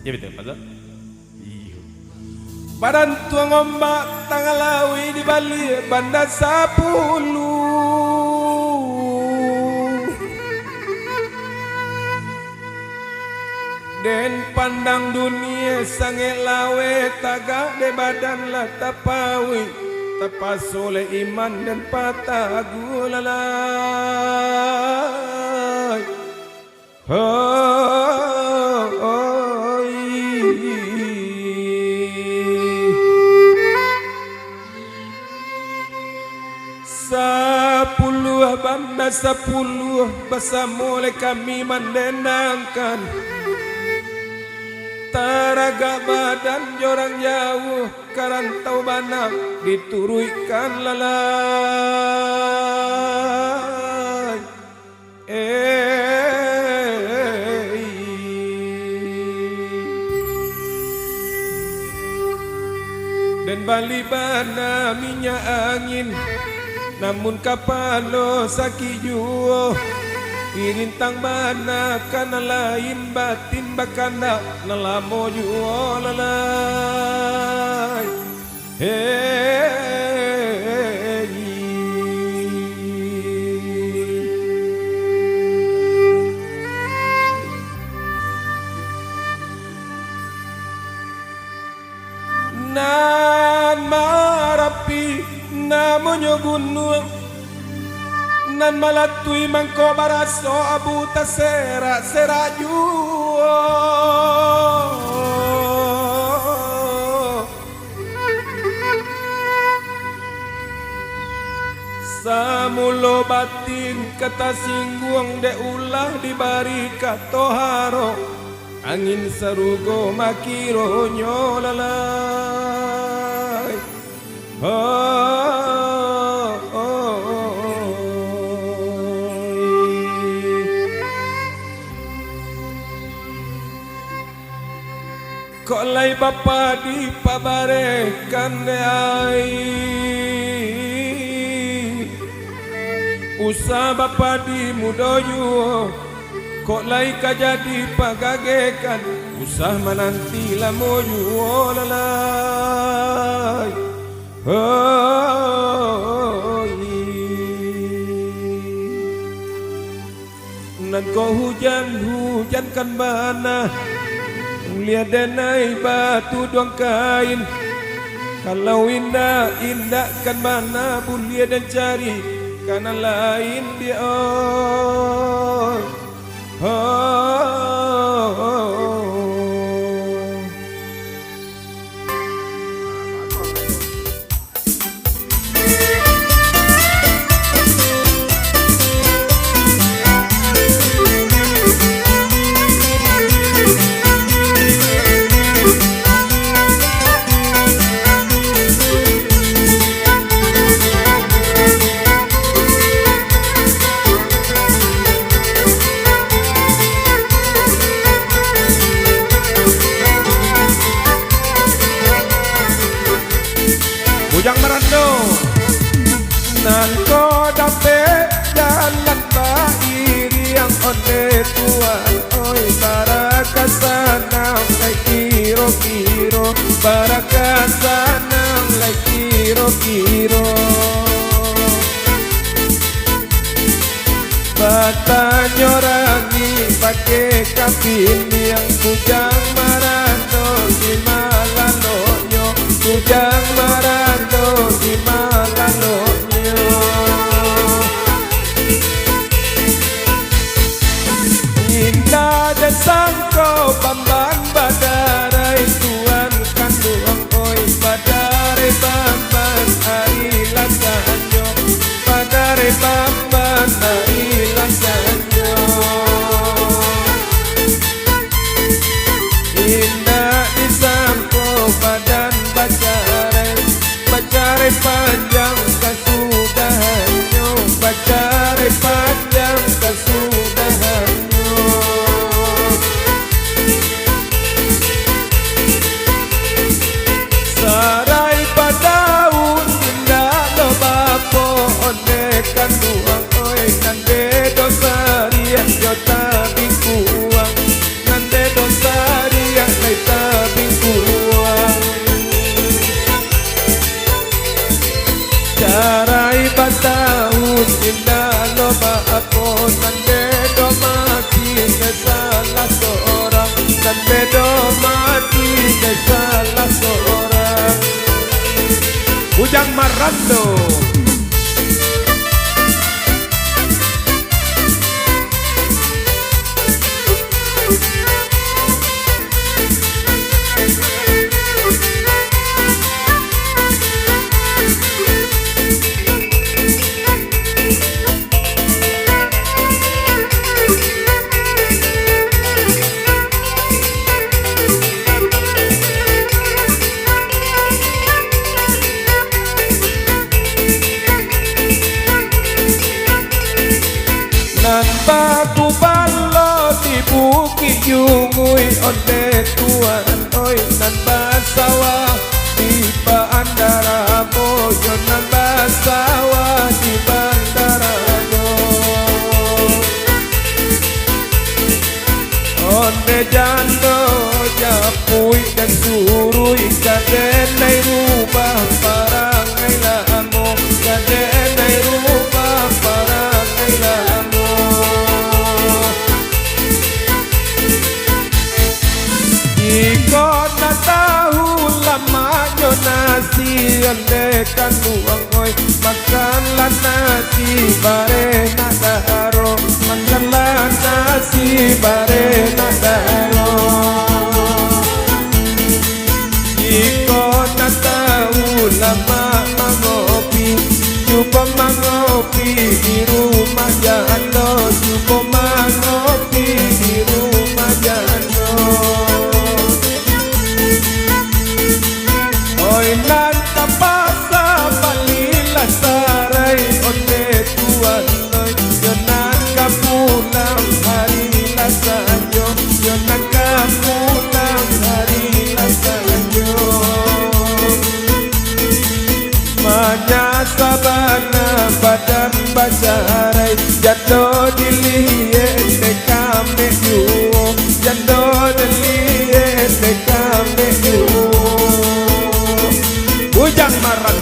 Ya betul, Pak. Iya. Badan tuang ombak tangalawi di Bali Banda 10 Den pandang dunia sange lawe tagak de badan lah tapawi tapas oleh iman dan patah gulalai Sepuluh banda 10 bersama oleh kami mendenangkan Taraga badan jorang jauh karantau banang dituruikan lalai Dan Bali bana minyak angin namun kapalo sakit juo Irintang mana kana lain batin bakanda nalamo juo lalai Nan marapi namonyo gunung Nan malatui mangko baraso abu tasera serajuo Samulo batin kata singguang de ulah dibari katoharo Angin sarugo makiro nyolalai Kok lai bapa di pabarekan ai Usah bapa di mudoyo Kok lai kajadi pagagekan Usah menanti lamoyo lalai Nan kau hujan-hujankan bana Lihat denai batu doang kain Kalau indah kan mana bulia dan cari Karena lain dia Bujang merando Nan ko dape jalan bairi yang onde tuan oi baraka sanang lai kiro-kiro baraka sanang lai kiro-kiro Batanya orangi pakai kapin yang bujang merando di malalonyo bujang merando di malalonyo Indah dan sangko bamban badarai tuan kandung oi badare bamban ari lasanyo badare bamban ari lasanyo Indah Rando. Nan baku balo di bukit yungui onde tuan oi nan basawa di bandara boyo nan basawa di bandara boyo onde jando japui dan surui kadenai rubah parangai lamo kadenai rubah parangai lamo. Iko na tahu lama yo nasi ande kanuang oi makanlah nasi bare nadaro makanlah nasi bare nadaro. Iko na tahu lama mangopi cuba mangopi di rumah jando cuba mangopi di rumah jando. Oi nan tapasa balila sarai onde tuan oi yo nan kapulang hari lasanyo yo nan kapulang hari lasanyo. Manya sabana badan bajarai jatuh dilihe dekame yuo jatuh dilihe dekame yuo. Bujang Marang